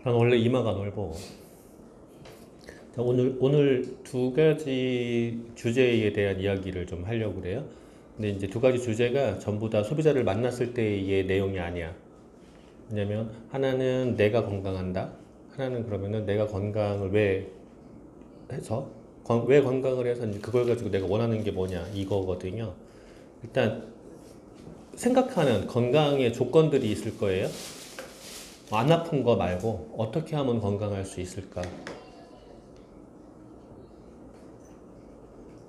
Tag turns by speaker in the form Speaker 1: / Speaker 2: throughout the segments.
Speaker 1: 난 원래 이마가 넓어. 자, 오늘 두 가지 주제에 대한 이야기를 좀 하려고 그래요. 근데 이제 두 가지 주제가 전부 다 소비자를 만났을 때의 내용이 아니야. 왜냐면 하나는 내가 건강한다. 하나는 그러면은 내가 건강을 왜 해서 왜 건강을 해서 이제 그걸 가지고 내가 원하는 게 뭐냐 이거거든요. 일단 생각하는 건강의 조건들이 있을 거예요. 안 아픈 거 말고 어떻게 하면 건강할 수 있을까?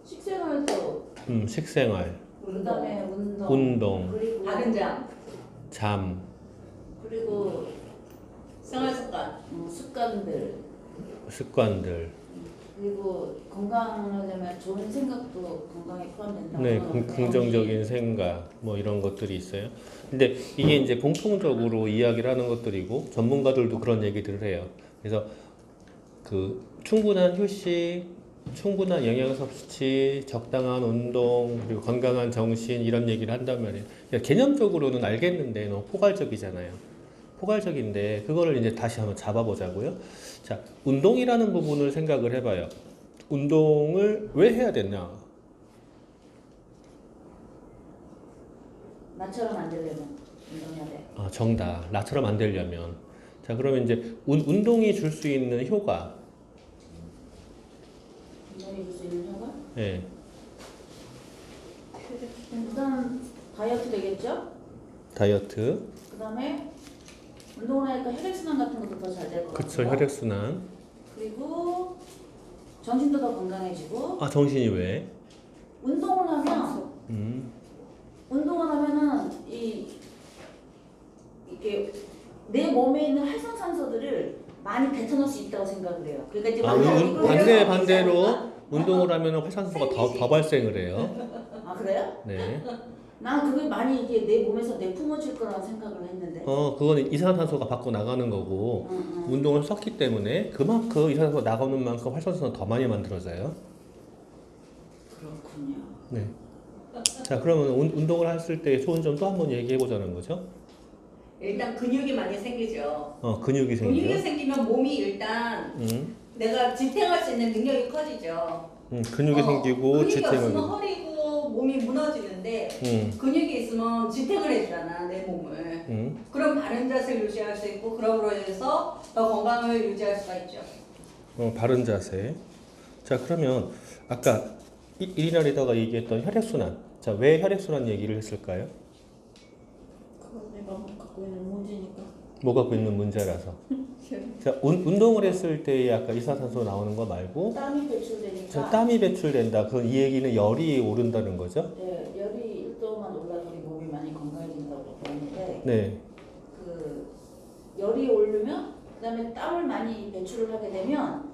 Speaker 2: 식생활도
Speaker 1: 식생활,
Speaker 2: 그다음에 운동
Speaker 1: 운동,
Speaker 2: 그리고
Speaker 3: 바른 잠,
Speaker 1: 잠,
Speaker 2: 그리고
Speaker 3: 생활 습관.
Speaker 2: 습관들
Speaker 1: 습관들,
Speaker 2: 그리고 건강하려면 좋은 생각도 건강에 포함된다.
Speaker 1: 네, 긍정적인 생각, 뭐 이런 것들이 있어요. 근데 이게 이제 공통적으로 이야기를 하는 것들이고 전문가들도 그런 얘기들을 해요. 그래서 그 충분한 휴식, 충분한 영양 섭취, 적당한 운동, 그리고 건강한 정신 이런 얘기를 한단 말이에요. 그러니까 개념적으로는 알겠는데 너무 포괄적이잖아요. 포괄적인데 그거를 이제 다시 한번 잡아보자고요. 자, 운동이라는 부분을 생각을 해봐요. 운동을 왜 해야 되나?
Speaker 2: 나처럼 안 되려면 운동해야 돼.
Speaker 1: 아, 정답. 나처럼 안 되려면. 자, 그러면 이제 운동이 줄 수 있는 효과.
Speaker 2: 운동이 줄 수 있는 효과?
Speaker 1: 예.
Speaker 2: 일단 다이어트 되겠죠?
Speaker 1: 다이어트.
Speaker 2: 그다음에 운동을 하니까 혈액순환 같은 것도 더 잘 될 것 같고.
Speaker 1: 그쵸, 혈액순환.
Speaker 2: 그리고 정신도 더 건강해지고.
Speaker 1: 아, 정신이 왜?
Speaker 2: 운동을 하면
Speaker 1: 음.
Speaker 2: 운동을 하면은 이게 내 몸에 있는 활성산소들을 많이 뱉어놓을 수 있다고 생각을 해요. 그러니까 이제
Speaker 1: 아,
Speaker 2: 이걸
Speaker 1: 반대로 운동을 하면 활산소가 더 발생을 해요.
Speaker 2: 아 그래요?
Speaker 1: 네.
Speaker 2: 난 그게 많이 이게 내 몸에서 내뿜어질 거라고 생각을 했는데.
Speaker 1: 그거는 이산화탄소가 밖으로 나가는 거고, 운동을 썼기 때문에 그만큼 이산화탄소가 나가는 만큼 활성산소가 더 많이 만들어져요.
Speaker 2: 그렇군요.
Speaker 1: 네. 자, 그러면 운동을 했을 때 좋은 점도 한번 얘기해 보자는 거죠.
Speaker 3: 일단 근육이 많이 생기죠.
Speaker 1: 근육이
Speaker 3: 근육이
Speaker 1: 생겨.
Speaker 3: 생기면 몸이 일단 내가 지탱할 수 있는 능력이 커지죠.
Speaker 1: 근육이 생기고
Speaker 3: 근육이
Speaker 1: 지탱을.
Speaker 3: 없으면 허리고 몸이 무너지는데 근육이 있으면 지탱을 해주잖아 내 몸을. 그럼 바른 자세를 유지할 수 있고 그럼으로 인해서 더 건강을 유지할 수가 있죠.
Speaker 1: 바른 자세. 자, 그러면 아까 이리나리다가 얘기했던 혈액순환. 자, 왜 혈액순환 얘기를 했을까요?
Speaker 2: 그건 내가 갖고 있는 문제니까.
Speaker 1: 뭐 갖고 있는 문제라서. 자, 운동을 했을 때 아까 이산화탄소 나오는 거 말고
Speaker 2: 땀이 배출되니까.
Speaker 1: 자, 땀이 배출된다. 그 이 얘기는 열이 오른다는 거죠?
Speaker 2: 네, 열이 1도만 올라도 우리 몸이 많이 건강해진다고 보는데.
Speaker 1: 네.
Speaker 2: 그 열이 오르면 그다음에 땀을 많이 배출을 하게 되면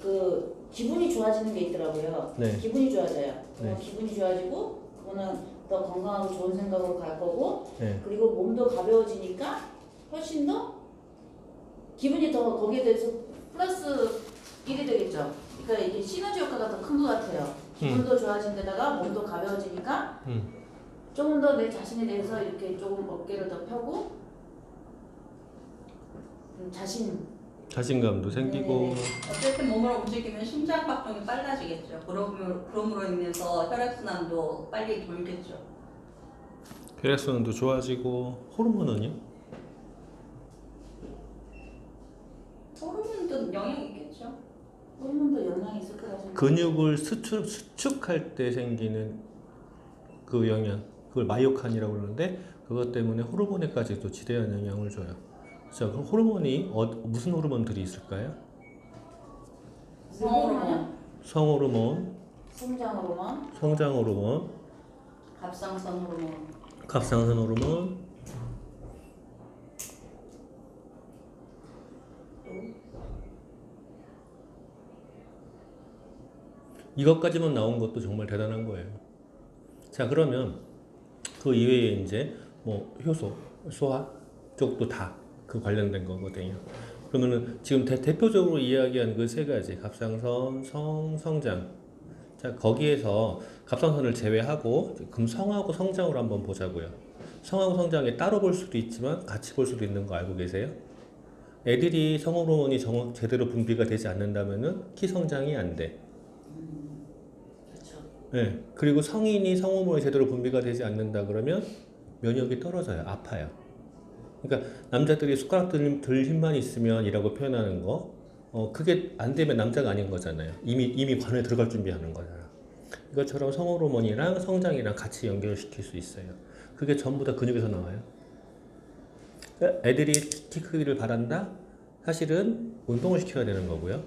Speaker 2: 그 기분이 좋아지는 게 있더라고요.
Speaker 1: 네.
Speaker 2: 기분이 좋아져요.
Speaker 1: 네.
Speaker 2: 기분이 좋아지고 그거는 더 건강하고 좋은 생각으로 갈 거고.
Speaker 1: 네.
Speaker 2: 그리고 몸도 가벼워지니까 훨씬 더 기분이 더 거기에 대해서 플러스 1이 되겠죠. 그러니까 이게 시너지 효과가 더 큰 것 같아요. 기분도 좋아진 데다가 몸도 가벼워지니까 조금 더 내 자신에 대해서 이렇게 조금 어깨를 더 펴고
Speaker 1: 자신감도 생기고.
Speaker 3: 어쨌든 몸을 움직이면 심장 박동이 빨라지겠죠. 그럼으로 인해서 혈액순환도 빨리 돌겠죠.
Speaker 1: 혈액순환도 좋아지고. 호르몬은요?
Speaker 3: 호르몬도 영향이 있겠죠.
Speaker 2: 호르몬도 영향이 있을 거라고 생각해요.
Speaker 1: 근육을 수축할 때 생기는 그 영향, 그걸 마이오칸이라고 그러는데 그것 때문에 호르몬에까지도 지대한 영향을 줘요. 자, 그럼 호르몬이 무슨 호르몬들이 있을까요?
Speaker 3: 성호르몬,
Speaker 1: 성호르몬,
Speaker 2: 성장 호르몬,
Speaker 1: 성장 호르몬,
Speaker 3: 갑상선 호르몬,
Speaker 1: 갑상선 호르몬, 이것까지만 나온 것도 정말 대단한 거예요. 자, 그러면 그 이외에 이제 뭐 효소, 소화 쪽도 다 그 관련된 거거든요. 그러면은 지금 대표적으로 이야기한 그 세 가지 갑상선, 성장. 자, 거기에서 갑상선을 제외하고 그럼 성하고 성장으로 한번 보자고요. 성하고 성장에 따로 볼 수도 있지만 같이 볼 수도 있는 거 알고 계세요? 애들이 성호르몬이 제대로 분비가 되지 않는다면은 키 성장이 안 돼.
Speaker 2: 그렇죠.
Speaker 1: 네. 그리고 성인이 성호르몬이 제대로 분비가 되지 않는다 그러면 면역이 떨어져요. 아파요. 그러니까 남자들이 숟가락 들 힘만 있으면 이라고 표현하는 거, 그게 안 되면 남자가 아닌 거잖아요. 이미 관에 들어갈 준비하는 거잖아. 이것처럼 성호르몬이랑 성장이랑 같이 연결시킬 수 있어요. 그게 전부 다 근육에서 나와요. 애들이 키 크기를 바란다? 사실은 운동을 시켜야 되는 거고요.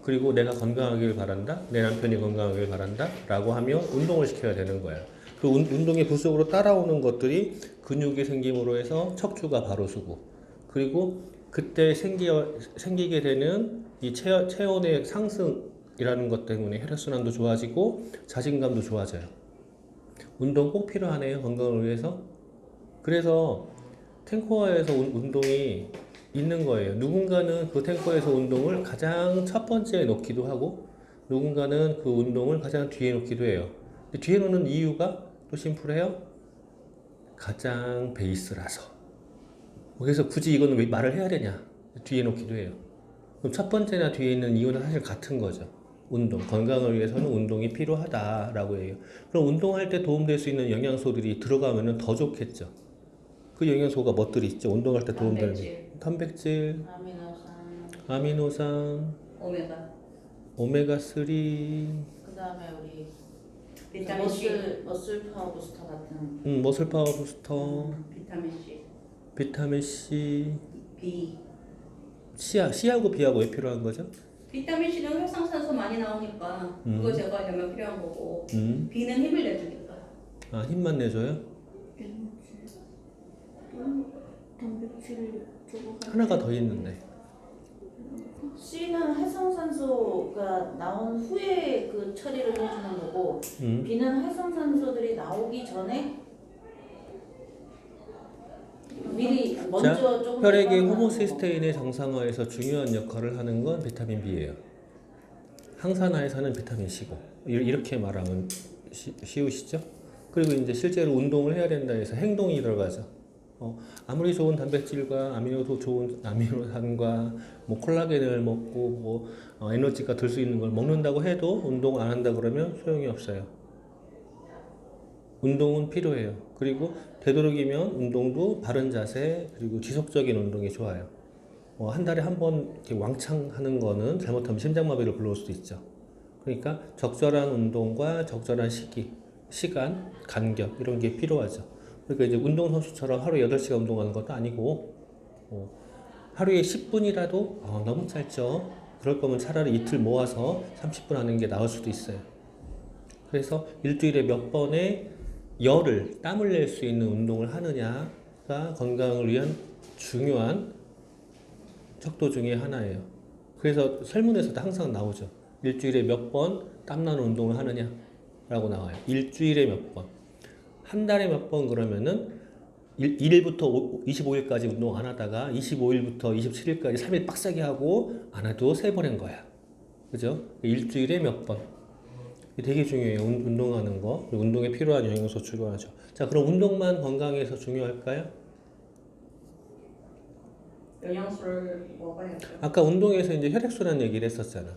Speaker 1: 그리고 내가 건강하길 바란다? 내 남편이 건강하길 바란다? 라고 하면 운동을 시켜야 되는 거야. 그 운동의 부속으로 따라오는 것들이 근육이 생김으로 해서 척추가 바로 서고, 그리고 그때 생기게 되는 이 체온의 상승이라는 것 때문에 혈액순환도 좋아지고 자신감도 좋아져요. 운동 꼭 필요하네요. 건강을 위해서. 그래서 탱커에서 운동이 있는 거예요. 누군가는 그 탱커에서 운동을 가장 첫 번째에 놓기도 하고, 누군가는 그 운동을 가장 뒤에 놓기도 해요. 근데 뒤에 놓는 이유가 또 심플해요. 가장 베이스라서. 그래서 굳이 이거는 왜 말을 해야 되냐? 뒤에 놓기도 해요. 그럼 첫 번째나 뒤에 있는 이유는 사실 같은 거죠. 운동, 건강을 위해서는 운동이 필요하다라고 해요. 그럼 운동할 때 도움될 수 있는 영양소들이 들어가면 더 좋겠죠. 그 영양소가 뭐들이 있죠? 운동할 때 도움되는 단백질, 아미노산, 오메가3,
Speaker 2: 그 다음에 우리
Speaker 3: 비타민 C,
Speaker 2: 머슬 파워 부스터 같은.
Speaker 1: 머슬 파워 부스터,
Speaker 3: 비타민 C,
Speaker 1: 비타민 C,
Speaker 3: B.
Speaker 1: C하고 B하고 왜 필요한 거죠?
Speaker 3: 비타민 C는 활성산소 많이 나오니까 그거 제거하려면 필요한 거고 B는 힘을 내주니까.
Speaker 1: 아, 힘만 내줘요?
Speaker 4: 단백질 저거
Speaker 1: 하나가 더 있는데.
Speaker 2: C는 활성산소가 나온 후에 그 처리를 해주는 거고, B는 활성산소들이 나오기 전에 미리 먼저
Speaker 1: 자,
Speaker 2: 조금
Speaker 1: 혈액의
Speaker 2: 빠져나가는
Speaker 1: 호모시스테인의 정상화에서 중요한 역할을 하는 건 비타민 B예요. 항산화에서는 비타민 C고. 이렇게 말하면 쉬우시죠? 그리고 이제 실제로 운동을 해야 된다 해서 행동이 들어가죠. 아무리 좋은 단백질과 좋은 아미노산과 뭐 콜라겐을 먹고 뭐 에너지가 들 수 있는 걸 먹는다고 해도 운동을 안 한다 그러면 소용이 없어요. 운동은 필요해요. 그리고 되도록이면 운동도 바른 자세 그리고 지속적인 운동이 좋아요. 한 달에 한 번 이렇게 왕창 하는 거는 잘못하면 심장마비를 불러올 수도 있죠. 그러니까 적절한 운동과 적절한 시간, 간격 이런 게 필요하죠. 그러니까 이제 운동선수처럼 하루에 8시간 운동하는 것도 아니고, 하루에 10분이라도 너무 짧죠. 그럴 거면 차라리 이틀 모아서 30분 하는 게 나을 수도 있어요. 그래서 일주일에 몇 번의 땀을 낼 수 있는 운동을 하느냐가 건강을 위한 중요한 척도 중에 하나예요. 그래서 설문에서도 항상 나오죠. 일주일에 몇 번 땀나는 운동을 하느냐라고 나와요. 일주일에 몇 번. 한 달에 몇 번 그러면은 1일부터 25일까지 운동 안 하다가 25일부터 27일까지 3일 빡세게 하고 안 해도 3번인 거야. 그죠? 일주일에 몇 번. 이게 되게 중요해요. 운동하는 거. 운동에 필요한 영양소 추가하죠. 자, 그럼 운동만 건강에서 중요할까요?
Speaker 3: 영양소를 먹어야죠.
Speaker 1: 아까 운동에서 이제 혈액순환 얘기를 했었잖아.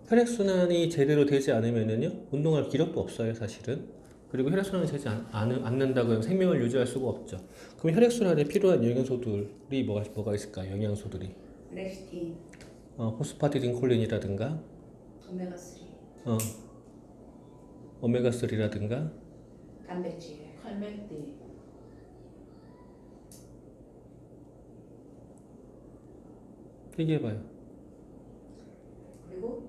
Speaker 1: 혈액순환이 제대로 되지 않으면은요, 운동할 기력도 없어요, 사실은. 그리고 혈액순환이 되지 않는다고 하면 생명을 유지할 수가 없죠. 그럼 혈액순환에 필요한 영양소들이 뭐가 있을까요? 영양소들이.
Speaker 3: 레시틴,
Speaker 1: 포스파티딘 콜린이라든가,
Speaker 3: 오메가3,
Speaker 1: 오메가3라든가,
Speaker 3: 단백질,
Speaker 2: 칼맥디.
Speaker 1: 얘기해봐요.
Speaker 2: 그리고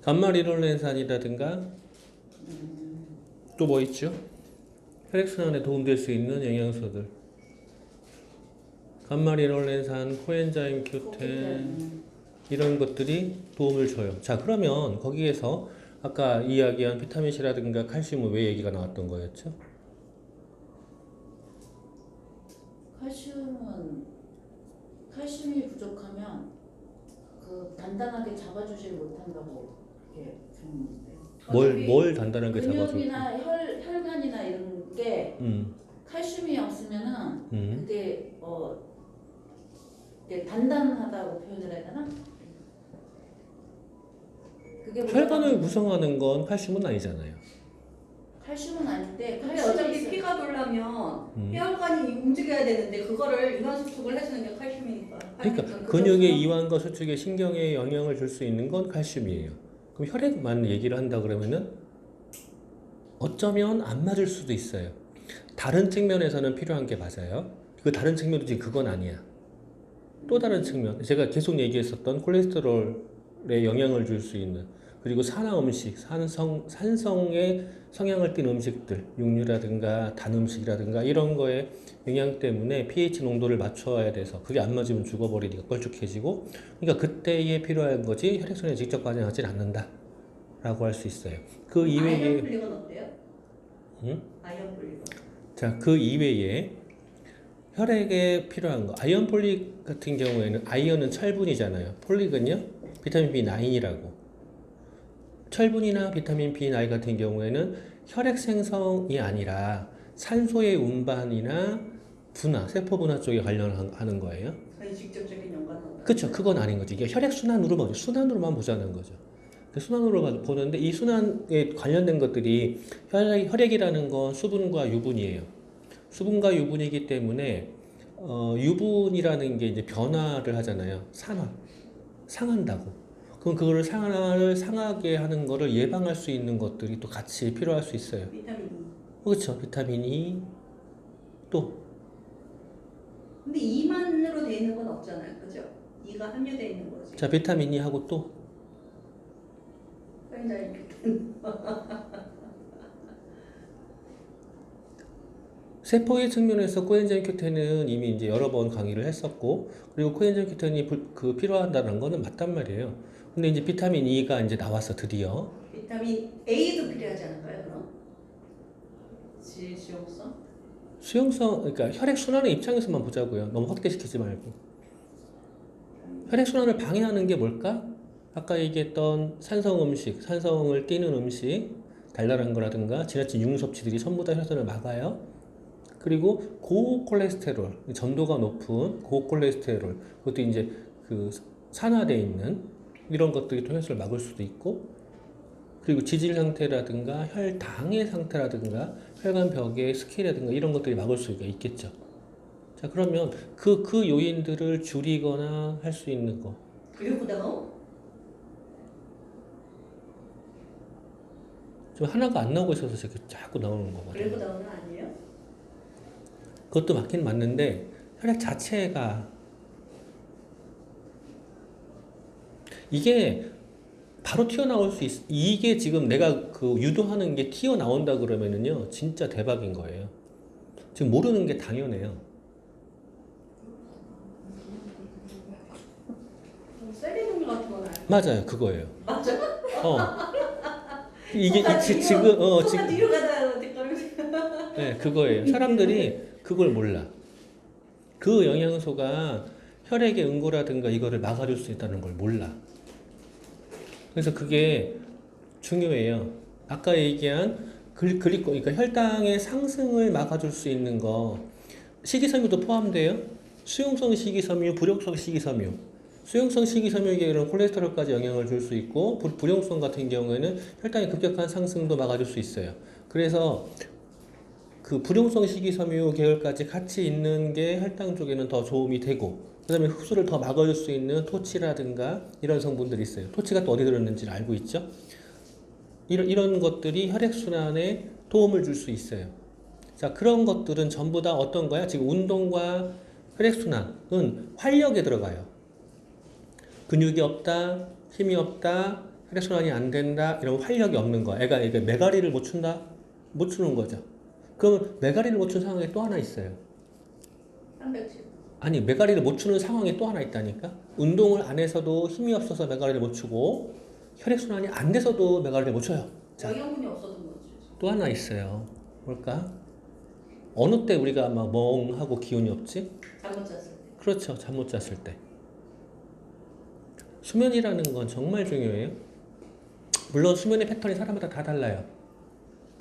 Speaker 1: 감마리놀렌산이라든가, 또 뭐 있죠? 혈액순환에 도움될 수 있는 영양소들. 감마리놀렌산, 코엔자임 Q10 이런 것들이 도움을 줘요. 자, 그러면 거기에서 아까 이야기한 비타민 C라든가 칼슘은 왜 얘기가 나왔던 거였죠?
Speaker 2: 칼슘이 부족하면 그 단단하게 잡아주질 못한다고 이렇게 들었는데.
Speaker 1: 뭘 단단하게 잡아줘?
Speaker 2: 근육이나 혈관이나 이런 게 칼슘이 없으면은 그게 이게 단단하다고 표현을 해야 되나? 그게
Speaker 1: 혈관을 구성하는 건 칼슘은 아니잖아요.
Speaker 2: 칼슘은 아닌데
Speaker 3: 근데
Speaker 2: 칼슘이
Speaker 3: 어차피
Speaker 2: 있어요.
Speaker 3: 피가 돌려면 혈관이 움직여야 되는데 그거를 이완 수축을 해주는 게 칼슘이니까.
Speaker 1: 그러니까 근육의 이완과 수축에 신경에 영향을 줄 수 있는 건 칼슘이에요. 그럼 혈액만 얘기를 한다 그러면은 어쩌면 안 맞을 수도 있어요. 다른 측면에서는 필요한 게 맞아요. 그 다른 측면도 지금 그건 아니야. 또 다른 측면, 제가 계속 얘기했었던 콜레스테롤에 영향을 줄 수 있는, 그리고 산화 음식, 산성에 성향을 띤 음식들, 육류라든가 단 음식이라든가 이런 거에 영향 때문에 pH 농도를 맞춰야 돼서 그게 안 맞으면 죽어버리니까 걸쭉해지고, 그러니까 그때에 필요한 거지 혈액순환에 직접 반영하지 않는다 라고 할 수 있어요. 그 이외에
Speaker 3: 아이언 폴릭은 어때요?
Speaker 1: 응?
Speaker 3: 아이언 폴릭은.
Speaker 1: 자, 그 이외에 혈액에 필요한 거, 아이언 폴릭 같은 경우에는 아이언은 철분이잖아요. 폴릭은요 비타민 B9이라고. 철분이나 비타민 B9 같은 경우에는 혈액 생성이 아니라 산소의 운반이나 분화, 세포 분화 쪽에 관련하는 거예요.
Speaker 3: 거의 직접적인 연관은 없나요?
Speaker 1: 그렇죠. 그건 아닌 거지. 이게 혈액 순환으로 보죠. 순환으로만 보자는 거죠. 순환으로 보는데 이 순환에 관련된 것들이 혈액이라는 건 수분과 유분이에요. 수분과 유분이기 때문에 유분이라는 게 이제 변화를 하잖아요. 상한다고. 그럼 그거를 상하를 상하게 하는 거를 예방할 수 있는 것들이 또 같이 필요할 수 있어요.
Speaker 3: 비타민 E.
Speaker 1: 그렇죠. 비타민 E 또
Speaker 3: 근데 E만으로 돼 있는 건 없잖아요, 그죠? E가 함유돼 있는 거지.
Speaker 1: 자, 비타민 E하고 또
Speaker 3: 코엔자임
Speaker 1: 세포의 측면에서 코엔자임 Q10은 이미 이제 여러 번 강의를 했었고, 그리고 코엔자임 Q10이 필요하다는 거는 맞단 말이에요. 근데 이제 비타민 E가 이제 나왔어, 드디어.
Speaker 3: 비타민 A도 필요하지 않을까요, 그럼? 수용성?
Speaker 1: 수용성, 그러니까 혈액 순환의 입장에서만 보자고요. 너무 확대시키지 말고. 혈액 순환을 방해하는 게 뭘까? 아까 얘기했던 산성 음식, 산성을 띠는 음식, 달달한 거라든가 지나친 융섭취들이 전부 다 혈전을 막아요. 그리고 고콜레스테롤, 전도가 높은 고콜레스테롤, 그것도 이제 그 산화되어 있는 이런 것들이 또 혈전을 막을 수도 있고, 그리고 지질 상태라든가 혈당의 상태라든가 혈관벽의 스킬이라든가 이런 것들이 막을 수가 있겠죠. 자, 그러면 그 요인들을 줄이거나 할 수 있는 거.
Speaker 3: 글루코다운?
Speaker 1: 좀 하나가 안 나오고 있어서 저렇게 자꾸 나오는 거거든요.
Speaker 3: 글루코다운은 아니에요?
Speaker 1: 그것도 맞긴 맞는데 혈액 자체가 이게 바로 튀어나올 수 있어. 이게 지금 내가 그 유도하는 게 튀어나온다 그러면은요 진짜 대박인 거예요. 지금 모르는 게 당연해요.
Speaker 3: 셀리뇽 같은 건 아니에요?
Speaker 1: 맞아요, 그거예요.
Speaker 3: 맞아?
Speaker 1: 이게 지금
Speaker 3: 지금 뒤로 가다 댓글을
Speaker 1: 네, 그거예요. 사람들이 그걸 몰라. 그 영양소가 혈액의 응고라든가 이거를 막아줄 수 있다는 걸 몰라. 그래서 그게 중요해요. 아까 얘기한 그러니까 혈당의 상승을 막아줄 수 있는 거, 식이섬유도 포함돼요. 수용성 식이섬유, 불용성 식이섬유. 수용성 식이섬유계는 콜레스테롤까지 영향을 줄 수 있고, 불용성 같은 경우에는 혈당의 급격한 상승도 막아줄 수 있어요. 그래서 그 불용성 식이섬유 계열까지 같이 있는 게 혈당 쪽에는 더 도움이 되고, 그 다음에 흡수를 더 막아줄 수 있는 토치라든가 이런 성분들이 있어요. 토치가 또 어디 들었는지를 알고 있죠? 이런 것들이 혈액순환에 도움을 줄 수 있어요. 자, 그런 것들은 전부 다 어떤 거야? 지금 운동과 혈액순환은 활력에 들어가요. 근육이 없다, 힘이 없다, 혈액순환이 안 된다, 이런 활력이 없는 거야. 애가 메가리를 못 춘다? 못 추는 거죠. 그러면 메가리를 못 추는 상황이 또 하나 있어요.
Speaker 3: 단백질.
Speaker 1: 아니, 메가리를 못 추는 상황이 또 하나 있다니까? 운동을 안 해서도 힘이 없어서 메가리를 못 추고, 혈액순환이 안 돼서도 메가리를 못 쳐요. 자,
Speaker 3: 영양분이 없어서 그렇지.
Speaker 1: 또 하나 있어요. 뭘까? 어느 때 우리가 막 멍하고 기운이 없지?
Speaker 3: 잠못 잤을 때.
Speaker 1: 그렇죠. 잠 못 잤을 때. 수면이라는 건 정말 중요해요. 물론 수면의 패턴이 사람마다 다 달라요.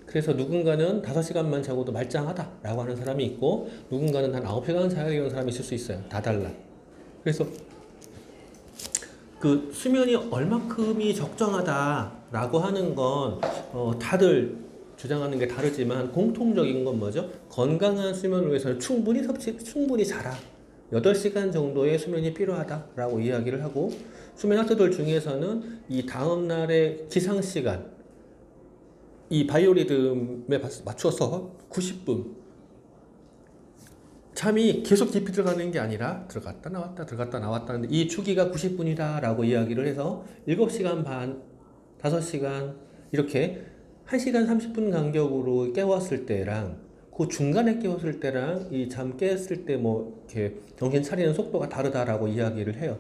Speaker 1: 그래서 누군가는 5시간만 자고도 말짱하다라고 하는 사람이 있고 누군가는 한 9시간 자야 되는 사람이 있을 수 있어요. 다 달라. 그래서 그 수면이 얼마큼이 적정하다라고 하는 건 다들 주장하는 게 다르지만 공통적인 건 뭐죠? 건강한 수면을 위해서는 충분히 자라. 8시간 정도의 수면이 필요하다라고 이야기를 하고 수면 학자들 중에서는 이 다음날의 기상시간 이 바이오리듬에 맞춰서 90분 잠이 계속 깊이 들어가는 게 아니라 들어갔다 나왔다 들어갔다 나왔다 하는데 이 주기가 90분이다 라고 이야기를 해서 7시간 반, 5시간 이렇게 1시간 30분 간격으로 깨웠을 때랑 그 중간에 깨웠을 때랑 이 잠 깼을 때 뭐 이렇게 정신 차리는 속도가 다르다라고 이야기를 해요.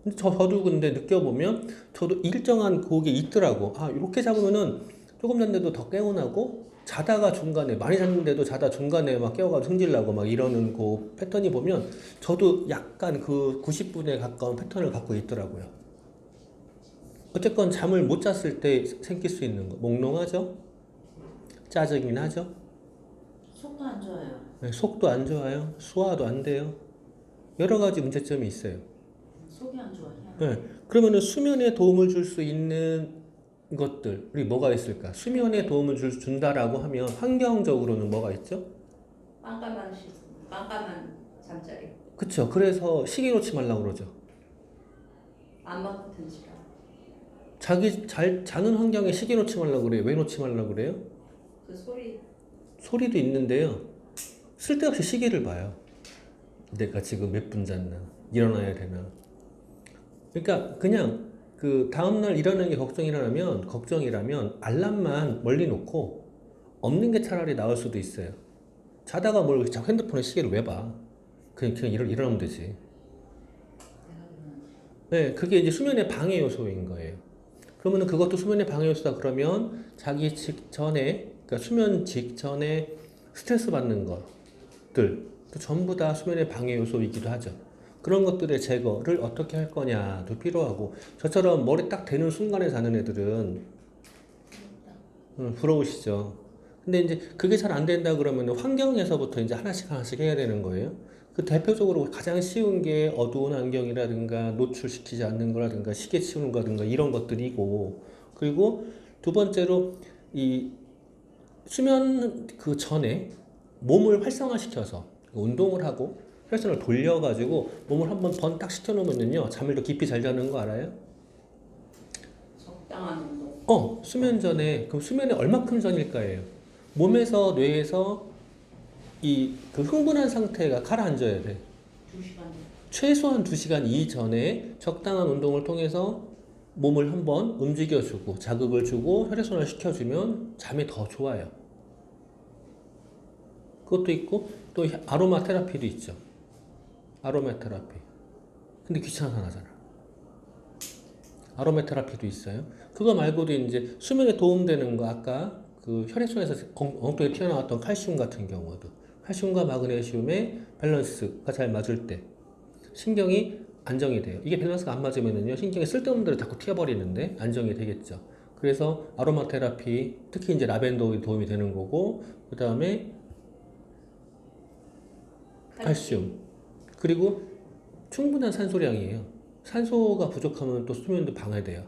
Speaker 1: 근데 저도 근데 느껴보면 저도 일정한 그게 있더라고. 아, 이렇게 잡으면은 조금 잤는데도 더 개운하고 자다가 중간에 많이 잤는데도 자다 중간에 막 깨워가지고 승질나고 막 이러는 그 패턴이 보면 저도 약간 그 90분에 가까운 패턴을 갖고 있더라고요. 어쨌건 잠을 못 잤을 때 생길 수 있는 거 몽롱하죠? 짜증이 나죠?
Speaker 2: 속도 안 좋아요.
Speaker 1: 네, 속도 안 좋아요. 소화도 안 돼요. 여러 가지 문제점이 있어요.
Speaker 2: 속이 안 좋아요.
Speaker 1: 네, 그러면은 수면에 도움을 줄 수 있는 것들이 뭐가 있을까? 수면에 도움을 준다라고 하면 환경적으로는 뭐가 있죠?
Speaker 3: 깜깜한 잠자리.
Speaker 1: 그쵸. 그래서 시계 놓지 말라고 그러죠.
Speaker 3: 안마 같은 시간.
Speaker 1: 자는 환경에 시계 놓지 말라고 그래요. 왜 놓지 말라고 그래요?
Speaker 3: 그 소리.
Speaker 1: 소리도 있는데요. 쓸데없이 시계를 봐요. 내가 지금 몇 분 잤나? 일어나야 되나? 그러니까 그냥 그 다음날 일어나는 게 걱정이라면 알람만 멀리 놓고 없는 게 차라리 나을 수도 있어요. 자다가 뭘 자꾸 핸드폰에 시계를 왜 봐? 그냥 일어나면 되지. 네, 그게 이제 수면의 방해 요소인 거예요. 그러면은 그것도 수면의 방해 요소다 그러면 자기 직전에, 그러니까 수면 직전에 스트레스 받는 것들, 또 전부 다 수면의 방해 요소이기도 하죠. 그런 것들의 제거를 어떻게 할 거냐도 필요하고, 저처럼 머리 딱 대는 순간에 자는 애들은 부러우시죠. 근데 이제 그게 잘 안 된다 그러면 환경에서부터 이제 하나씩 해야 되는 거예요. 그 대표적으로 가장 쉬운 게 어두운 환경이라든가 노출시키지 않는 거라든가 시계 치우는 거라든가 이런 것들이고, 그리고 두 번째로 이 수면 그 전에 몸을 활성화시켜서 운동을 하고 혈전을 돌려가지고 몸을 한번 번딱 시켜놓으면요 잠을 더 깊이 잘 자는 거 알아요?
Speaker 3: 적당한 운동.
Speaker 1: 수면 전에 그럼 수면에 얼마큼 전일까예요? 몸에서 뇌에서 그 흥분한 상태가 가라앉아야 돼.
Speaker 3: 2시간.
Speaker 1: 최소한 2시간 이전에 적당한 운동을 통해서 몸을 한번 움직여주고 자극을 주고 혈액순환을 시켜주면 잠이 더 좋아요. 그것도 있고 또 아로마 테라피도 있죠. 아로마 테라피. 근데 귀찮아서 안 하잖아. 아로마 테라피도 있어요. 그거 말고도 이제 수면에 도움되는 거 아까 그 혈액순환에서 엉뚱하게 튀어나왔던 칼슘 같은 경우도 칼슘과 마그네슘의 밸런스가 잘 맞을 때 신경이 안정이 돼요. 이게 밸런스가 안 맞으면은요 신경이 쓸데없는 대로 자꾸 튀어버리는데 안정이 되겠죠. 그래서 아로마 테라피 특히 이제 라벤더에 도움이 되는 거고 그 다음에 칼슘 그리고 충분한 산소량이에요. 산소가 부족하면 또 수면도 방해돼요.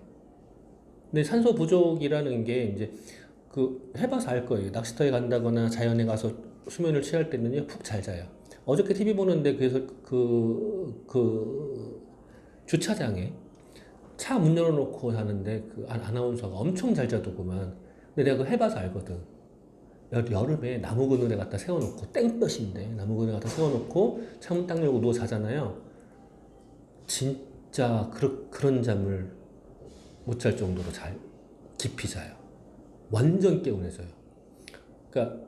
Speaker 1: 근데 산소 부족이라는 게 이제 그 해봐서 알 거예요. 낚시터에 간다거나 자연에 가서 수면을 취할 때는요 푹 잘 자요. 어저께 TV 보는데 그래서 그 주차장에 차 문 열어놓고 자는데 그 아나운서가 엄청 잘 자더구만. 근데 내가 그거 해봐서 알거든. 여름에 나무 그늘에 갖다 세워놓고 땡볕인데 나무 그늘에 갖다 세워놓고 창문 딱 열고 누워 자잖아요. 진짜 그런 잠을 못 잘 정도로 잘 깊이 자요. 완전 개운해져요. 그러니까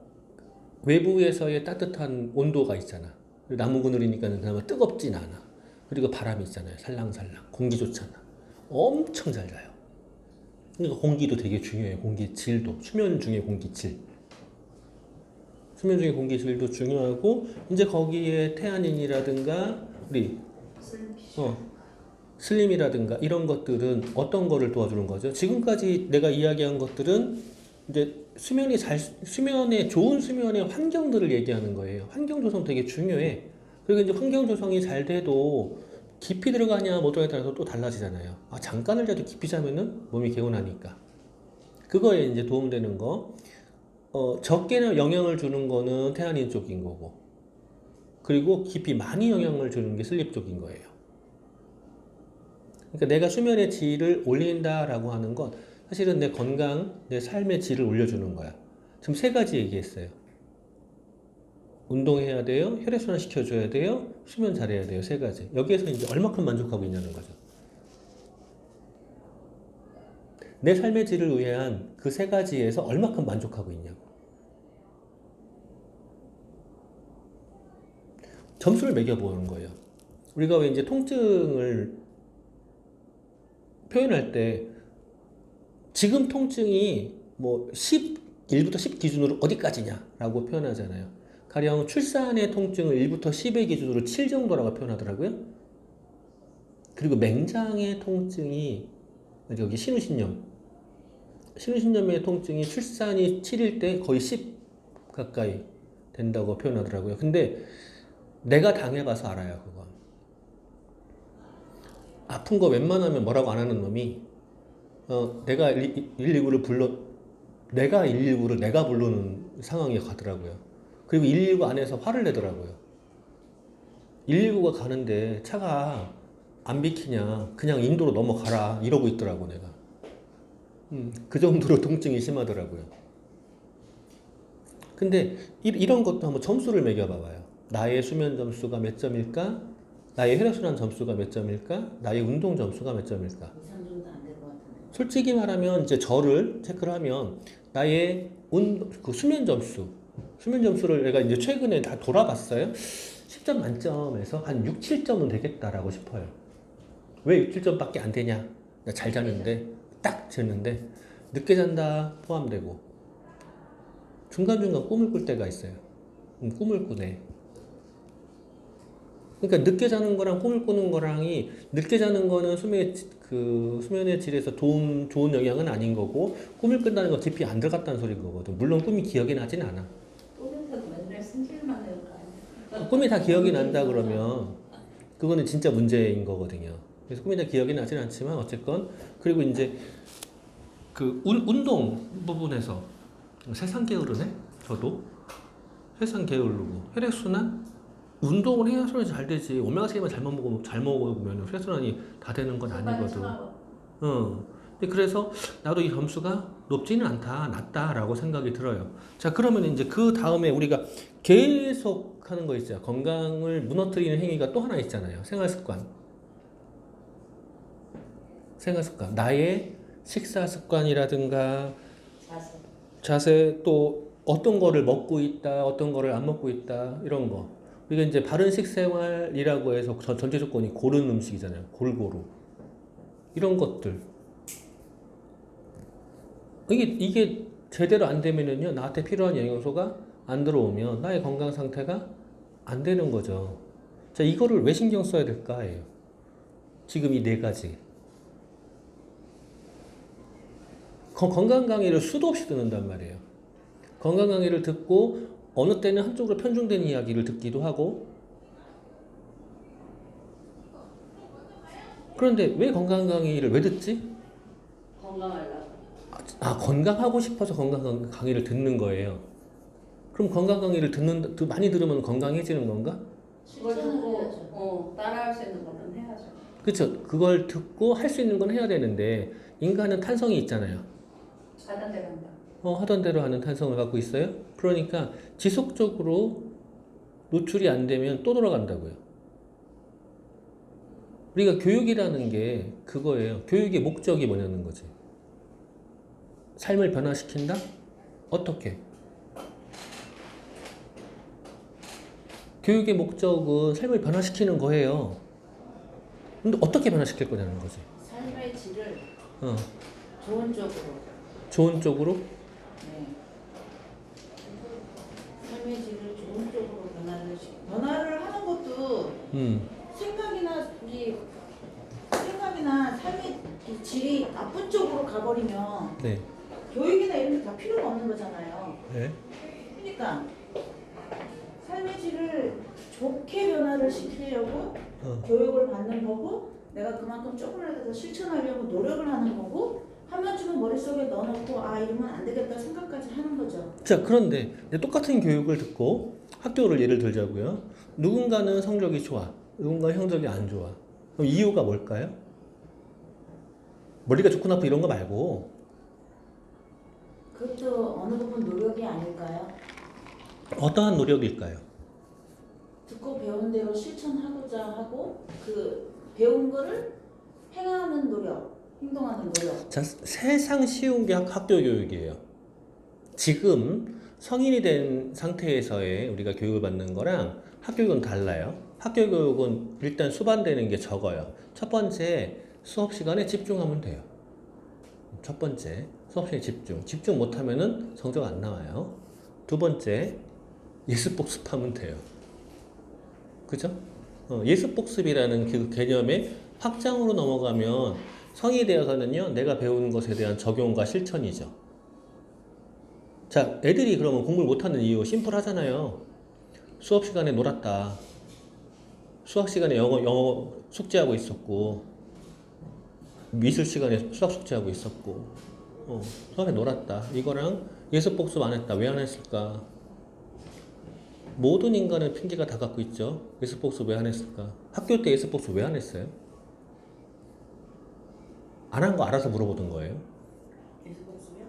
Speaker 1: 외부에서의 따뜻한 온도가 있잖아. 나무 그늘이니까 그나마 뜨겁진 않아. 그리고 바람이 있잖아요. 살랑살랑. 공기 좋잖아. 엄청 잘 자요. 그러니까 공기도 되게 중요해요. 공기 질도. 수면 중에 공기 질. 수면 중에 공기 질도 중요하고 이제 거기에 태아닌이라든가 우리 슬림이라든가 이런 것들은 어떤 거를 도와주는 거죠? 지금까지 내가 이야기한 것들은 이제 수면에 좋은 수면의 환경들을 얘기하는 거예요. 환경 조성 되게 중요해. 그리고 이제 환경 조성이 잘 돼도 깊이 들어가냐 못 들어가냐에 따라서 또 달라지잖아요. 아, 잠깐을 자도 깊이 자면은 몸이 개운하니까. 그거에 이제 도움되는 거. 적게 영향을 주는 거는 태아닌 쪽인 거고. 그리고 깊이 많이 영향을 주는 게 슬립 쪽인 거예요. 그러니까 내가 수면의 질을 올린다라고 하는 건 사실은 내 건강, 내 삶의 질을 올려주는 거야. 지금 세 가지 얘기했어요. 운동해야 돼요, 혈액순환 시켜줘야 돼요, 수면 잘해야 돼요. 세 가지. 여기에서 이제 얼마큼 만족하고 있냐는 거죠. 내 삶의 질을 위한 그 세 가지에서 얼마큼 만족하고 있냐고. 점수를 매겨보는 거예요. 우리가 왜 이제 통증을 표현할 때 지금 통증이 뭐 1부터 10 기준으로 어디까지냐라고 표현하잖아요. 가령 출산의 통증을 1부터 10의 기준으로 7 정도라고 표현하더라고요. 그리고 맹장의 통증이 여기 신우신염의 통증이 출산이 7일 때 거의 10 가까이 된다고 표현하더라고요. 근데 내가 당해봐서 알아요, 그건. 아픈 거 웬만하면 뭐라고 안 하는 놈이 내가 119를 내가 부르는 상황에 가더라고요. 그리고 119 안에서 화를 내더라고요. 119가 가는데 차가 안 비키냐, 그냥 인도로 넘어가라 이러고 있더라고 내가. 그 정도로 통증이 심하더라고요. 근데 이런 것도 한번 점수를 매겨봐봐요. 나의 수면 점수가 몇 점일까? 나의 혈액순환 점수가 몇 점일까? 나의 운동 점수가 몇 점일까?
Speaker 2: 2, 3 정도 안 될 것 같은데.
Speaker 1: 솔직히 말하면 이제 저를 체크를 하면 나의 그 수면 점수를 내가 이제 최근에 다 돌아봤어요. 10점 만점에서 한 6, 7점은 되겠다라고 싶어요. 왜 6, 7점밖에 안 되냐? 나 잘 자는데 딱 잤는데 늦게 잔다 포함되고 중간중간 꿈을 꿀 때가 있어요. 꿈을 꾸네. 그러니까 늦게 자는 거랑 꿈을 꾸는 거랑이 늦게 자는 거는 수면의 질에서 좋은 영향은 아닌 거고 꿈을 꾼다는 건 깊이 안 들어갔다는 소리인 거거든. 물론 꿈이 기억이 나진 않아.
Speaker 3: 꿈에서도 맨날 승질만 내는 거 아니야?
Speaker 1: 꿈이 다 기억이 난다 그러면 그거는 진짜 문제인 거거든요. 그래서 꿈이 다 기억이 나진 않지만 어쨌건 그리고 이제 그 운동 부분에서 세상 게으르네? 저도 세상 게으르고 혈액순환? 운동을 해야 혈액순환이 잘 되지. 오메가3만 잘 먹으면 혈액순환이 다 되는 건 아니거든. 근데 그래서 나도 이 점수가 높지는 않다, 낮다라고 생각이 들어요. 자, 그러면 이제 그 다음에 우리가 계속 하는 거 있잖아요. 건강을 무너뜨리는 행위가 또 하나 있잖아요. 생활습관. 나의 식사 습관이라든가 자세 또 어떤 거를 먹고 있다, 어떤 거를 안 먹고 있다, 이런 거. 우리가 이제 바른 식생활이라고 해서 전제 조건이 고른 음식이잖아요. 골고루. 이런 것들. 이게 제대로 안 되면은요, 나한테 필요한 영양소가 안 들어오면 나의 건강 상태가 안 되는 거죠. 자, 이거를 왜 신경 써야 될까예요. 지금 이 네 가지. 건강 강의를 수도 없이 듣는단 말이에요. 건강 강의를 듣고 어느 때는 한쪽으로 편중된 이야기를 듣기도 하고 그런데 왜 건강 강의를 왜 듣지?
Speaker 3: 건강하려고.
Speaker 1: 건강하고 싶어서 건강 강의를 듣는 거예요. 그럼 건강 강의를 많이 들으면 건강해지는 건가?
Speaker 3: 그걸
Speaker 2: 실천을 해야죠.
Speaker 3: 듣고 따라할 수 있는 거는 해야죠.
Speaker 1: 그렇죠. 그걸 듣고 할 수 있는 건 해야 되는데 인간은 탄성이 있잖아요.
Speaker 3: 하던 대로 한다.
Speaker 1: 하던 대로 하는 탄성을 갖고 있어요. 그러니까 지속적으로 노출이 안 되면 또 돌아간다고요. 우리가 교육이라는 게 그거예요. 교육의 목적이 뭐냐는 거지. 삶을 변화시킨다? 어떻게? 교육의 목적은 삶을 변화시키는 거예요. 근데 어떻게 변화시킬 거냐는 거지.
Speaker 2: 삶의 질을
Speaker 1: 어.
Speaker 2: 좋은 쪽으로.
Speaker 1: 좋은 쪽으로?
Speaker 2: 네. 삶의 질을 좋은 쪽으로 변화를 하는 것도 생각이나 돼버리면
Speaker 1: 네.
Speaker 2: 교육이나 이런 게 다 필요가 없는 거잖아요.
Speaker 1: 네.
Speaker 2: 그러니까 삶의 질을 좋게 변화를 시키려고 교육을 받는 거고 내가 그만큼 조금이라도 더 실천하려고 노력을 하는 거고 한 번쯤은 머릿속에 넣어놓고 아 이러면 안 되겠다 생각까지 하는 거죠.
Speaker 1: 자, 그런데 이제 똑같은 교육을 듣고 학교를 예를 들자고요. 누군가는 성적이 좋아, 누군가는 성적이 안 좋아. 그럼 이유가 뭘까요? 머리가 좋고 나쁘고 이런 거 말고
Speaker 2: 그것도 어느 부분 노력이 아닐까요?
Speaker 1: 어떠한 노력일까요?
Speaker 2: 듣고 배운 대로 실천하고자 하고 그 배운 거를 행하는 노력, 행동하는 노력.
Speaker 1: 자, 세상 쉬운 게 학교 교육이에요. 지금 성인이 된 상태에서의 우리가 교육을 받는 거랑 학교 교육은 달라요. 학교 교육은 일단 수반되는 게 적어요. 첫 번째, 수업 시간에 집중하면 돼요. 첫 번째, 수업 시간에 집중 못하면은 성적 안 나와요. 두 번째, 예습복습하면 돼요. 그죠? 예습복습이라는 그 개념의 확장으로 넘어가면 성인이 되어서는요, 내가 배운 것에 대한 적용과 실천이죠. 자, 애들이 그러면 공부를 못하는 이유 심플하잖아요. 수업 시간에 놀았다. 수학 시간에 영어 숙제하고 있었고, 미술 시간에 수학 숙제하고 있었고, 수학에 놀았다. 이거랑 예습복습 안 했다. 왜 안 했을까? 모든 인간은 핑계가 다 갖고 있죠. 예습복습 왜 안 했을까? 학교 때 예습복습 왜 안 했어요? 안 한 거 알아서 물어보던 거예요.
Speaker 2: 예습복습이요?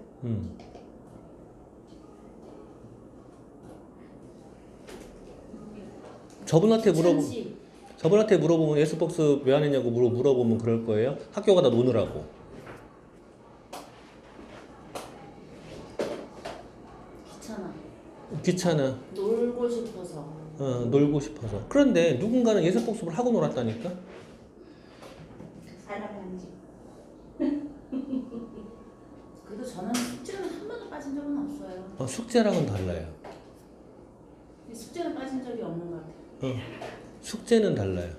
Speaker 1: 저분한테 물어보면 예습복습 왜 안 했냐고 물어보면 그럴 거예요. 학교 가다 노느라고. 귀찮아.
Speaker 2: 놀고 싶어서.
Speaker 1: 놀고 싶어서. 그런데 누군가는 예습복습을 하고 놀았다니까?
Speaker 3: 사람이 아니지.
Speaker 2: 그래도 저는 숙제는 한 번도 빠진 적은 없어요.
Speaker 1: 숙제랑은 달라요.
Speaker 2: 숙제는 빠진 적이 없는 것 같아요.
Speaker 1: 숙제는 달라요.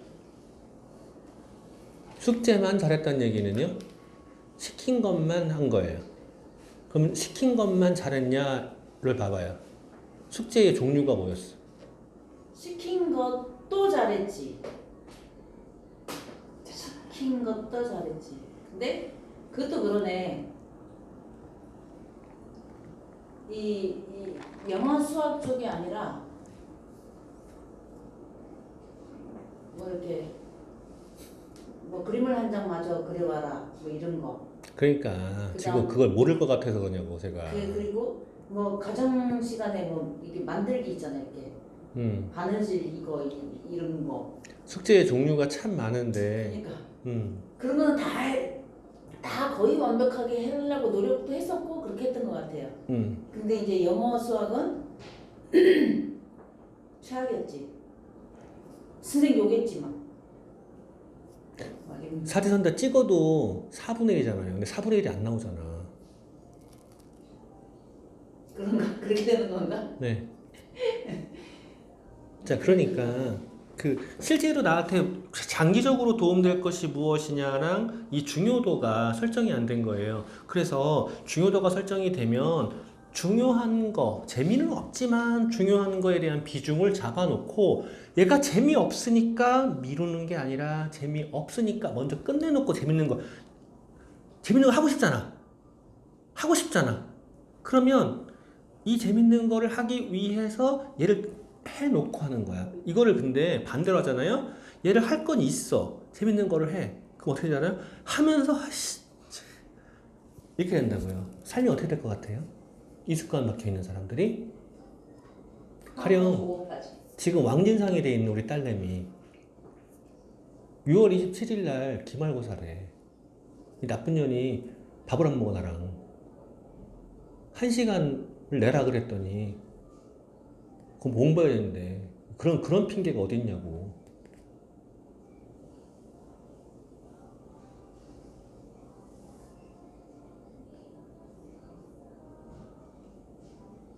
Speaker 1: 숙제만 잘했다는 얘기는요, 시킨 것만 한 거예요. 그럼 시킨 것만 잘했냐를 봐봐요. 숙제의 종류가 뭐였어?
Speaker 2: 시킨 것도 잘했지. 시킨 것도 잘했지. 근데 그것도 그러네. 이 영어 수학 쪽이 아니라 뭐 이렇게 뭐 그림을 한 장 마저 그려봐라 뭐 이런 거.
Speaker 1: 그러니까 지금 그걸 모를 것 같아서 그러냐고 제가.
Speaker 2: 그리고 뭐 가정 시간에 뭐 이게 만들기 있잖아요. 이렇게 바느질 이거 이런 거.
Speaker 1: 숙제의 종류가 참 많은데.
Speaker 2: 그러니까 그런 거는 다 거의 완벽하게 하려고 노력도 했었고 그렇게 했던 것 같아요. 근데 이제 영어 수학은 최악이었지. 선생님 욕했지 막.
Speaker 1: 사지선다 찍어도 4분의 1이잖아요. 근데 4분의 1이 안 나오잖아.
Speaker 2: 그런가? 그렇게 되는 건가?
Speaker 1: 네. 자, 그러니까 실제로 나한테 장기적으로 도움될 것이 무엇이냐랑 이 중요도가 설정이 안 된 거예요. 그래서 중요도가 설정이 되면 중요한 거, 재미는 없지만 중요한 거에 대한 비중을 잡아놓고 얘가 재미없으니까 미루는 게 아니라 재미없으니까 먼저 끝내놓고 재밌는 거 하고 싶잖아. 하고 싶잖아. 그러면 이 재밌는 거를 하기 위해서 얘를 해놓고 하는 거야. 이거를 근데 반대로 하잖아요. 얘를 할 건 있어. 재밌는 거를 해. 그럼 어떻게 되잖아요? 하면서 이렇게 된다고요. 삶이 어떻게 될 것 같아요? 이 습관 박혀 있는 사람들이 가령 지금 왕진상이 돼 있는 우리 딸내미 6월 27일 날 기말고사래. 이 나쁜 년이 밥을 안 먹어 나랑 1시간을 내라 그랬더니 그럼 공부해야 되는데 그런 핑계가 어디 있냐고.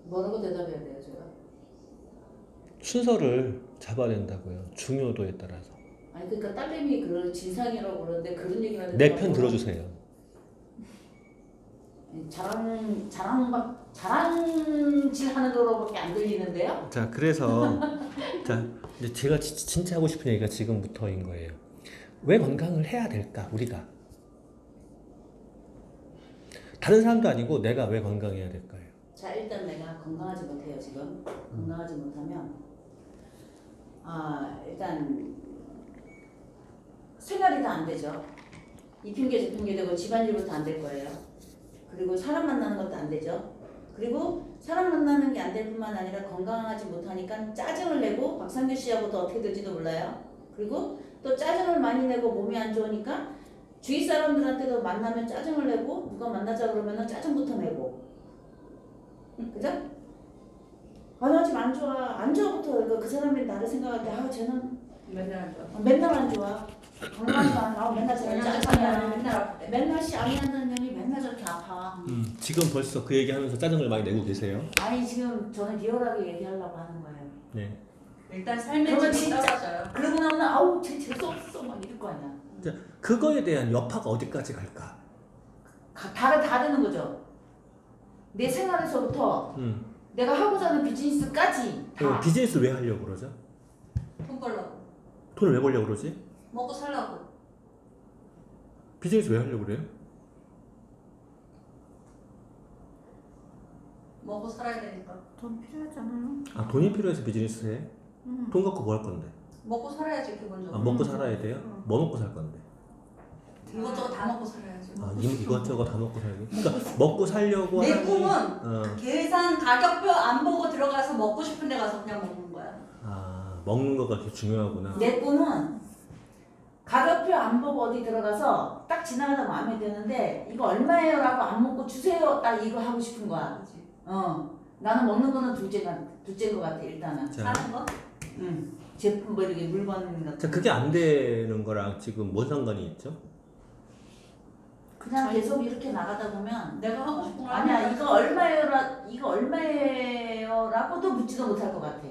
Speaker 2: 뭐라고 대답해야 돼요, 제가?
Speaker 1: 순서를 잡아야 된다고요. 중요도에 따라서.
Speaker 2: 아니 그러니까 딸내미 그런 진상이라고 그러는데 그런 얘기를 하는데
Speaker 1: 내 편 들어주세요.
Speaker 2: 자랑질 하는 거로밖에 안 들리는데요?
Speaker 1: 자, 그래서 자, 이제 제가 진짜 하고 싶은 얘기가 지금부터인 거예요. 왜 건강을 해야 될까, 우리가? 다른 사람도 아니고 내가 왜 건강해야 될까요?
Speaker 2: 자, 일단 내가 건강하지 못해요, 지금. 건강하지 못하면 일단 생활이 다 안 되죠. 입힌 게 접힌 게 되고 집안일부터 안 될 거예요. 그리고 사람 만나는 것도 안 되죠. 그리고 사람 만나는 게 안 될 뿐만 아니라 건강하지 못하니까 짜증을 내고 박상규 씨하고도 어떻게 될지도 몰라요. 그리고 또 짜증을 많이 내고 몸이 안 좋으니까 주위 사람들한테도 만나면 짜증을 내고 누가 만나자 그러면 짜증부터 내고 그죠? 나 지금 안 좋아. 안 좋아부터 그 사람이 나를 생각할 때 쟤는
Speaker 3: 맨날 안 좋아.
Speaker 2: 맨날 안 좋아. 건강하지 않아. 맨날 저런 짜증이야.
Speaker 3: 맨날 아프대.
Speaker 2: 맨날 씨 아니한다는 년이 맨날 저렇게 아파.
Speaker 1: 지금 벌써 그 얘기하면서 짜증을 많이 내고 계세요.
Speaker 2: 아니 지금 저는 리얼하게 얘기하려고 하는 거예요.
Speaker 1: 네.
Speaker 3: 일단 삶의
Speaker 2: 그러면
Speaker 3: 질이
Speaker 2: 진짜-
Speaker 3: 떨어져요.
Speaker 2: 그러고 나면 아우 쟤 재수없어 막 이럴 거 아니야.
Speaker 1: 자, 그거에 대한 여파가 어디까지 갈까?
Speaker 2: 다 되는 거죠. 내 생활에서부터 내가 하고자 하는 비즈니스까지 다.
Speaker 1: 비즈니스 왜 하려고 그러죠?
Speaker 3: 돈 벌려고.
Speaker 1: 돈을 왜 벌려고 그러지?
Speaker 3: 먹고 살라고.
Speaker 1: 비즈니스 왜 하려고 그래요?
Speaker 3: 먹고 살아야 되니까.
Speaker 4: 돈 필요하잖아요.
Speaker 1: 아, 돈이 필요해서 비즈니스 해? 돈 갖고 뭐 할 건데?
Speaker 3: 먹고 살아야지 기본적으로.
Speaker 1: 아, 먹고 살아야 돼요? 뭐 먹고 살 건데?
Speaker 3: 이것저것 다 먹고 살아야지.
Speaker 1: 이것저것 다 먹고 살기? 그러니까 먹고 살려고
Speaker 3: 내
Speaker 1: 하니-
Speaker 3: 꿈은 계산 가격표 안 보고 들어가서 먹고 싶은 데 가서 그냥 먹는 거야.
Speaker 1: 먹는 거가 되게 중요하구나.
Speaker 2: 내 꿈은 가격표 안 보고 어디 들어가서 딱 지나가다 마음에 드는데 이거 얼마예요? 라고 안 먹고 주세요. 딱 이거 하고 싶은 거야.
Speaker 3: 그렇지.
Speaker 2: 나는 먹는 거는 둘째인 것 같아 일단은.
Speaker 1: 자,
Speaker 3: 사는 거?
Speaker 2: 제품 뭐 이렇게 물건 같은
Speaker 1: 자,
Speaker 2: 거.
Speaker 1: 그게 안 되는 거랑 지금 뭔 상관이 있죠?
Speaker 2: 그냥 계속 이렇게 나가다 보면
Speaker 3: 내가 하고 싶은 거
Speaker 2: 아니야
Speaker 3: 하면
Speaker 2: 이거 얼마예요라고도 묻지도 못할 것 같아.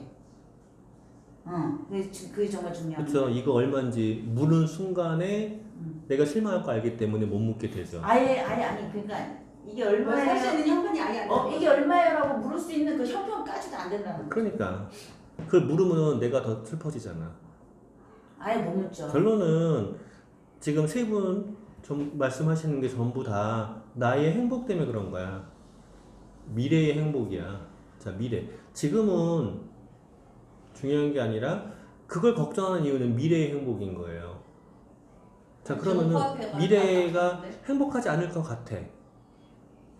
Speaker 2: 그게 정말 중요한
Speaker 1: 그렇죠.
Speaker 2: 거야.
Speaker 1: 이거 얼마인지 물은 순간에 내가 실망할 거 알기 때문에 못 묻게 되죠.
Speaker 2: 아예 아니 그러니까 이게
Speaker 3: 살수
Speaker 2: 얼마예요?
Speaker 3: 있는 형편이 아예 안 돼.
Speaker 2: 이게 얼마예요라고 물을 수 있는 그 형편까지도 안 된다는 거야.
Speaker 1: 그러니까 그걸 물으면 내가 더 슬퍼지잖아.
Speaker 2: 아예 못 묻죠.
Speaker 1: 결론은 지금 세 분 말씀하시는 게 전부 다 나의 행복 때문에 그런 거야. 미래의 행복이야. 자, 미래. 지금은 중요한 게 아니라 그걸 걱정하는 이유는 미래의 행복인 거예요. 자, 그러면은 미래가 행복하지 않을 것 같아.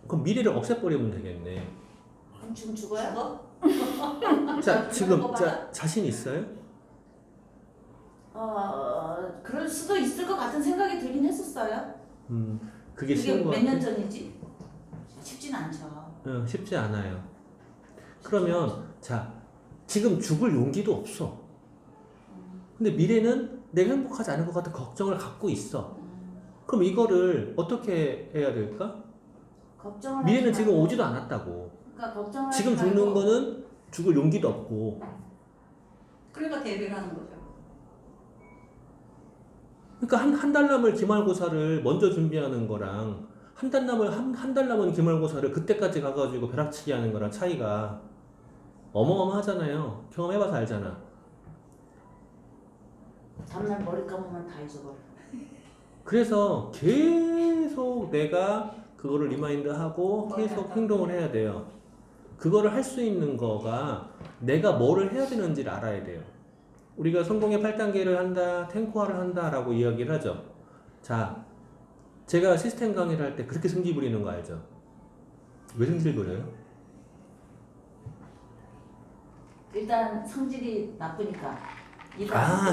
Speaker 1: 그럼 미래를 없애버리면 되겠네.
Speaker 2: 그럼 지금 죽어요?
Speaker 3: 죽어?
Speaker 1: 자, 지금
Speaker 3: 거 맞아?
Speaker 1: 자신 있어요?
Speaker 2: 그럴 수도 있을 것 같은 생각이 들긴 했었어요.
Speaker 1: 그게
Speaker 2: 그게
Speaker 1: 쉬운 거
Speaker 2: 몇
Speaker 1: 같아?
Speaker 2: 년 전이지? 쉽진 않죠.
Speaker 1: 쉽지 않아요. 그러면 자, 지금 죽을 용기도 없어. 근데 미래는 내가 행복하지 않을 것 같은 걱정을 갖고 있어. 그럼 이거를 어떻게 해야 될까?
Speaker 2: 걱정을
Speaker 1: 미래는
Speaker 2: 하지
Speaker 1: 지금
Speaker 2: 말고.
Speaker 1: 오지도 않았다고.
Speaker 2: 그러니까 걱정을
Speaker 1: 지금
Speaker 2: 하지
Speaker 1: 죽는
Speaker 2: 말고.
Speaker 1: 거는 죽을 용기도 없고.
Speaker 3: 그러니까 대비를 하는 거죠.
Speaker 1: 그러니까 한 달 남을 기말고사를 먼저 준비하는 거랑 한 달 남은 기말고사를 그때까지 가가지고 벼락치기 하는 거랑 차이가 어마어마하잖아요. 경험해봐서 알잖아.
Speaker 2: 다음날 머리 감으면 다 잊어버려.
Speaker 1: 그래서 계속 내가 그거를 리마인드하고 계속 행동을 해야 돼요. 그거를 할 수 있는 거가 내가 뭐를 해야 되는지를 알아야 돼요. 우리가 성공의 8단계를 한다, 탱코화를 한다라고 이야기를 하죠. 자, 제가 시스템 강의를 할 때 그렇게 승질 부리는 거 알죠? 왜 승질 부려요?
Speaker 2: 일단 성질이 나쁘니까.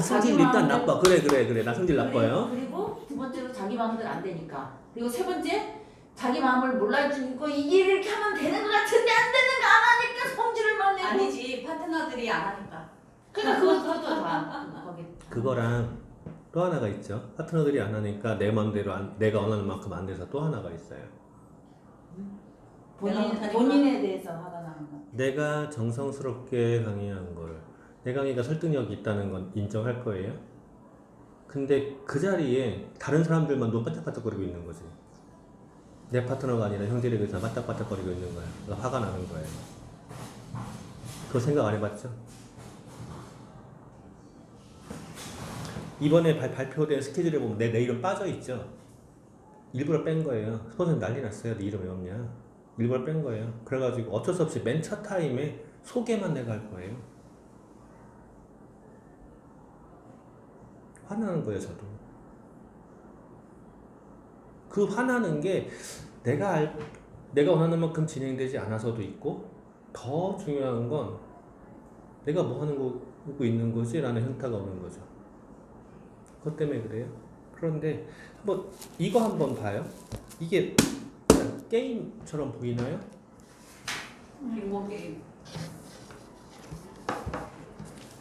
Speaker 1: 성질 일단 나빠. 그래. 나 성질 나빠요.
Speaker 2: 그리고 두 번째로 자기 마음대로 안 되니까. 그리고 세 번째 자기 마음을 몰라주고 이게 이렇게 하면 되는 것 같은데 안 되는 거 안 하니까 성질을 막 내고.
Speaker 3: 아니지 파트너들이 안 하니까.
Speaker 2: 그러니까 그것도 다 거기.
Speaker 1: 그거랑 또 하나가 있죠. 파트너들이 안 하니까 내 마음대로 내가 원하는 만큼 안 돼서 또 하나가 있어요.
Speaker 2: 본인에 대해서 화가 나는 거.
Speaker 1: 내가 정성스럽게 강의한 걸 내 강의가 설득력이 있다는 건 인정할 거예요. 근데 그 자리에 다른 사람들만 눈 반짝반짝거리고 있는 거지. 내 파트너가 아니라 형제에게 다 맞닥맞닥거리고 있는 거야. 그래서 화가 나는 거예요. 그거 생각 안 해봤죠? 이번에 발표된 스케줄에 보면 내 이름 빠져있죠? 일부러 뺀 거예요. 선생님 난리 났어요. 네 이름 왜 없냐? 일부러 뺀 거예요. 그래가지고 어쩔 수 없이 맨 첫 타임에 소개만 내가 할 거예요. 화나는 거예요, 저도. 그 화나는 게 내가 원하는 만큼 진행되지 않아서도 있고, 더 중요한 건 내가 뭐 하고 있는 거지? 라는 현타가 오는 거죠. 그것 때문에 그래요. 그런데 이거 한번 봐요. 이게 게임처럼 보이나요?
Speaker 3: 빙고 게임.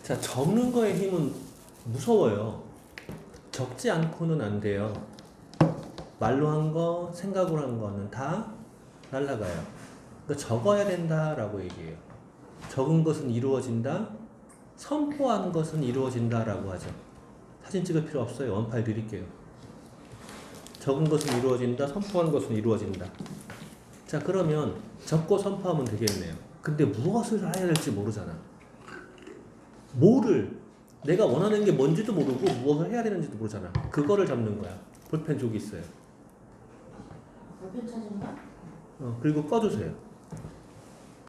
Speaker 1: 자, 적는 거의 힘은 무서워요. 적지 않고는 안 돼요. 말로 한 거, 생각으로 한 거는 다 날아가요. 그러니까 적어야 된다라고 얘기해요. 적은 것은 이루어진다, 선포한 것은 이루어진다라고 하죠. 사진 찍을 필요 없어요. 원파일 드릴게요. 적은 것은 이루어진다, 선포한 것은 이루어진다. 자, 그러면 적고 선포하면 되겠네요. 근데 무엇을 해야 될지 모르잖아. 내가 원하는 게 뭔지도 모르고 무엇을 해야 되는지도 모르잖아. 그거를 잡는 거야. 볼펜 저기 있어요.
Speaker 2: 볼펜 찾은가?
Speaker 1: 그리고 꺼주세요.